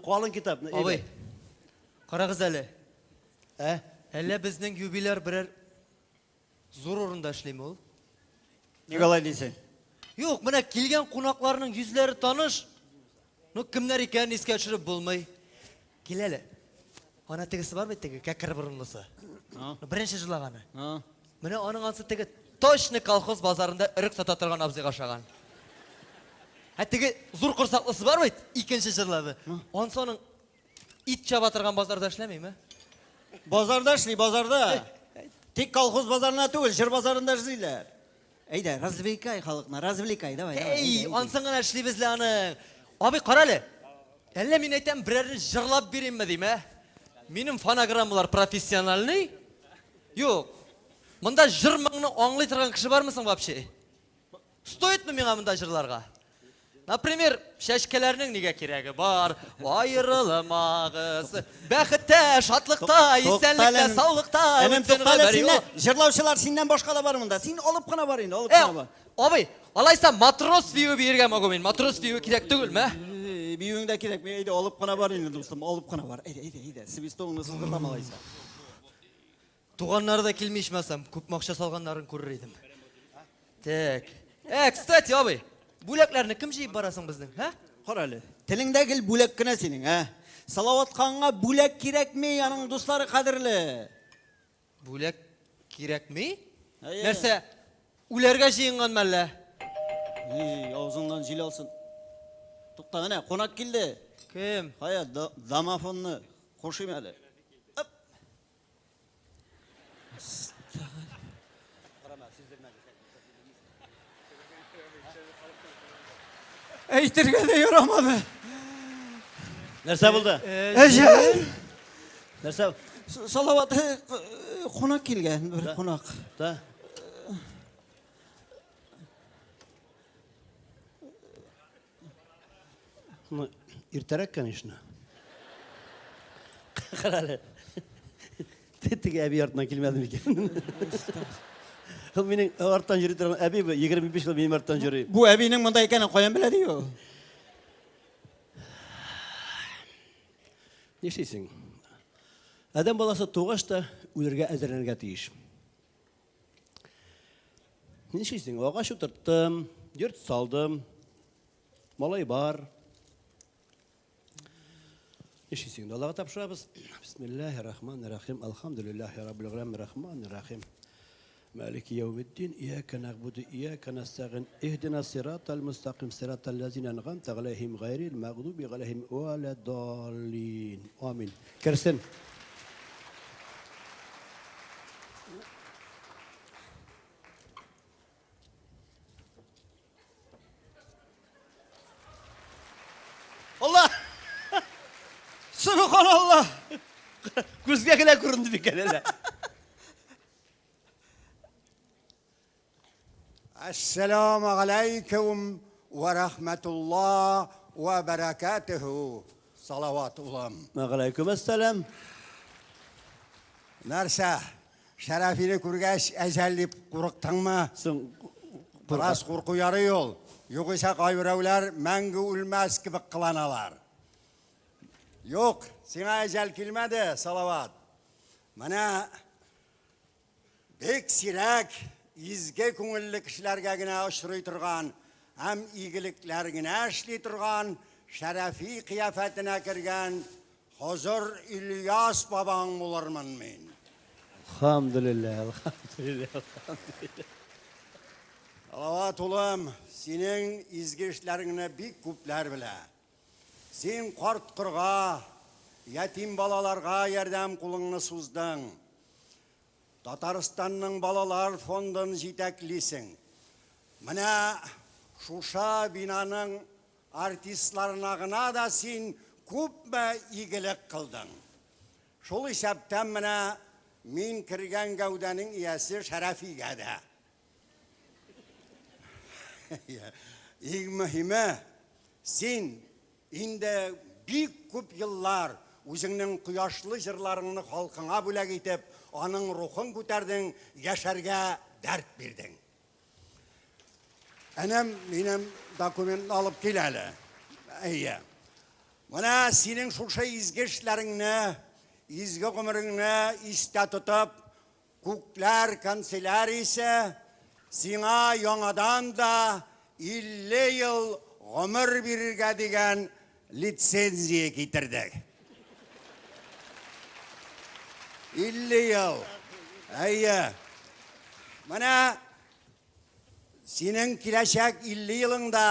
Kalın kitap. Abi, karagız әлі. He? Әлі біздің юбилер бірер зор орында ішлейм ол. Nikolay değilsin. Yok, mine kelgen konaklarının yüzleri tanış. Kimler eken iske açırıp bulmay. Kelele. Ana tegisi var mı tegi? Kekir burunlusu. Birinci жылағаны. Mine onun ansı tegi точно колхоз bazarında ırık satatırgan abzıga şağan. Tegi zor kursaklısı var mı? İkinci жылағы. Onun sonun it çabatırgan bazarda işlemey mi? Bazarda işli, bazarda. Tek kolhoz bazarına değil, jır bazarında işliler. Eyde, развлекай халыкны, развлекай, давай. Ey, ansangana işli bizle anı. Abi karalı. Elle min aytam birerini jırlap bereyim mi diyeyim he? Benim fonogrammalar profesyonalny? Yok. Mında jır mыңны аңлый тұрған кіші бар мысың вообще? Стоит мı миңа мында жырларға? Например, шәшкелерінің неге керегі бар? Айырылмағыз, бәхітте, шатлықта, исәнлікте, саулықта. Әнім тоқталы, сені жырлаушылар сенен башқа да бар мұнда. Сен олып қана бар енді, олып қана бар. Abi, алайса матрос биюі берген мағу мен. Матрос биюі керек түгіл ме? Биюің де керек, мен eyde олып қана бар енді достым, олып қана бар. Eyde, свистоңны сыздырдам алайса. Туғаннары да келмейшмәсем, көп мақша салғандарын көрір едім. Так. Кстати, abi. Бүләкләрні кім жейіп барасың біздің, ә? Қаралы, тіліңді кіл бүлек кіна сенің, ә? Салаватқанға бүлек керек ме, аның достары қадірлі? Бүлек керек ме? Нәрсе, үлерге жиынған мәлі? Аузыңнан жел алсын. Тоқта, әне, қонақ келді. Кім? Қая, домофонны қошым әлі. Eytirge de yoramadı. Nerse buldu? Ecel. Nerse? Salavat konak gelgen, bir konak. Da. İrterek конечно. Kararı. Tettik abi yartına gelmedim ki. Benim artan jüri tarafı abi 25 yıl benim artan jüri. Bu abinin bunda ekene koyan bile diyor. Ne şeysin? Adam balası toğaş da ölürge əzərlənərgə deyiş. Ne şeysin? Ağaç oturttum, yurt saldım, malay var. Ne şeysin? Allah'a tapşırabız. Bismillahirrahmanirrahim. Elhamdülillahi Rabbil alemin. Rahmanirrahim. مالك يوم الدين إياك نعبد إياك نستعين اهدنا الصراط المستقيم صراط الذين أنعمت عليهم غير المغضوب عليهم ولا الضالين آمين كرسن الله سبحان الله كوزك كلا كورند بكلا السلام عليكم ورحمة الله وبركاته صلوات الله عليكم السلام Нәрсә, шәрәфине күргәч әҗәллип курыктыңмы? Biraz курку ярый ул. Югыйса кайберәүләр мәңге үлмәс кебек кыланалар. Юк, сиңа әҗәл килмәде, салават. Менә бик сирәк изге күңелле кешеләргә генә очрый торган һәм игелекләр генә эшли торган шәрәфи кыяфәтенә кергән Хозур İlyas babаң булырмын мин. Elhamdülillah, elhamdülillah. Салават улым, синең изге эшләреңне бик күпләр белә. Син карт кырга, ятим балаларга ярдәм кулыңны суздың. Татарстанның балалар фондын җитәклисең. Менә шуша бинаның артистларына гына да син күпме игелек кылдың. Шул исәптән менә мин кергән гәүдәнең иясе Шәрәфигә дә. Иң мөһиме, син инде бик күп еллар үзеңнең кояшлы җырларыңны халкыңа бүләк итеп, аның рухын күтәрдең, яшәргә дәрт бирдең. Әнәм минем документны алып кил әле. Әйе. Мына сенің шушы изге эшләреңне, изге гомереңне истә тотып, күкләр канцеляриясе сиңа яңадан да 50 ел гомер бирергә дигән лицензия китердек. 50 ел. Әйе. Мына синең киләчәк 50 елыңда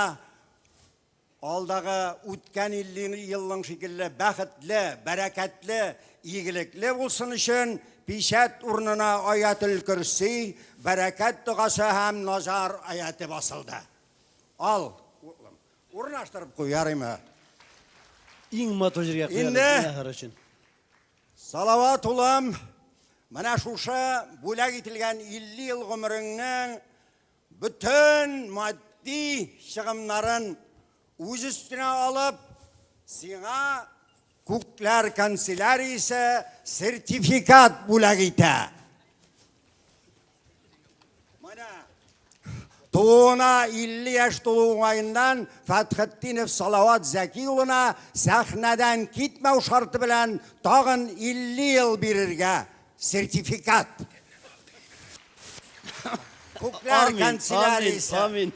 алдағы үткән 50 елның шикелле бәхетле, бәрәкәтле, игелекле булсын өчен пишәт урынына аятул көрси, бәрәкәт дугасы һәм назар аяты басылды. Ал, урнаштырып куй, ярыймы? Иң матур җиргә Инде. куярбыз өчен. Салават улым, менә шушы бүләк ителгән 50 ел гомереңнең бүтән матди чыгымнарын үз өстенә алып, сиңа күкләр канцеляриясе сертификат бүләк итә. Менә туына 50 яшь тулу уңаеннан Фәтхетдинов Салават Зәки улына сәхнәдән китмәү шарты белән тагын 50 ел бирергә сертификат. Күкләр Амин, канцеляриясе. амин,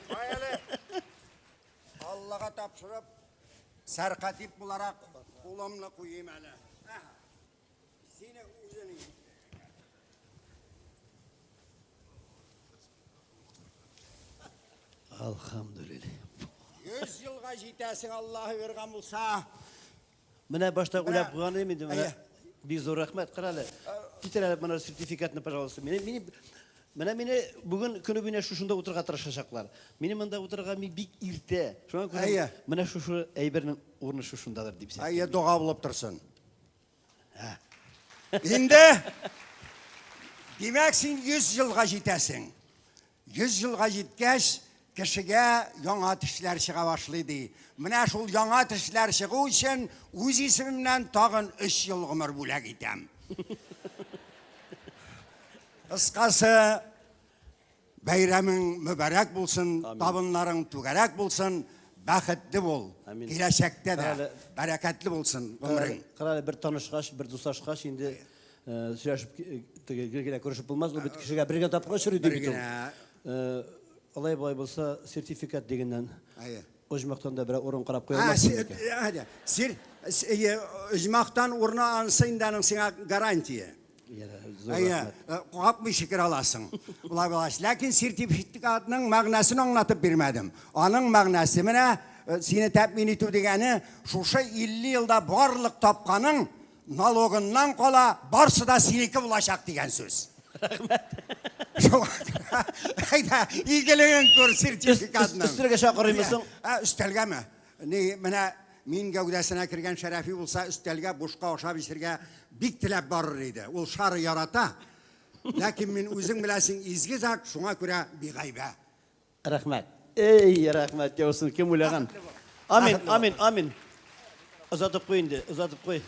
Аллаға тапшырып, сәрқатип буларак кулымны куйым әле. Сине үзең. Alhamdulillah. 100 елга җитәсең Аллаһы бергән булса. Менә башта уйлап куйган идем инде. Әйе. Бик зур рәхмәт, карале. Китер әле менә сертификатны, пожалуйста. Менә бүген көне буена шушында утырга тырышачаклар. Мине монда утырга бик иртә. Шуңа күрә Әйе. менә шушы әйбернең урыны шушындадыр дип сөйләдем. Әйе, дуга булып торсын. Инде димәк син 100 елга җитәсең. 100 елга җиткәч кешегә яңа төшләр чыга башлый ди. Менә шул яңа төшләр чыгу өчен үз исемемнән тагын 3 ел гомер бүләк итәм. Кыскасы, бәйрәмең мүбәрәк булсын, табыннарың түгәрәк булсын, бәхетле бул. Амин. Киләчәктә дә бәрәкәтле булсын гомерең. Карале, бер танышкач, бер дусташкач инде сөйләшеп генә күрешеп булмас, ул бит кешегә бергә тапкыр чөри ди бит ул. Алай болай булса, сертификат дигәннән. Әйе. Оҗмактан да бер урын карап куялмас. Сир, оҗмактан урына ансынданың сиңа гарантия. Әйе, капмый шикер аласың. Булай булаш. Ләкин сертификатның мәгънәсен аңлатып бирмәдем. Аның мәгънәсе менә сине тәэмин итү дигәне шушы 50 елда барлык тапканың налогыннан кала, барсы да синеке булачак дигән сүз. Әйдә, игелеген көр сертификатның. Өстәлгә чакырыймсың? Өстәлгәме? Менә мин гәүдәсенә кергән шәрәфи булса, өстәлгә бушка ашап ишергә бик теләп барыр иде. Ул шары ярата. Ләкин мин үзең беләсең изге зат, шуңа күрә бигайбә. Рәхмәт. Эй, рәхмәт яусын, кем уйлаган? Амин, амин, амин. Озатып куй инде, озатып куй.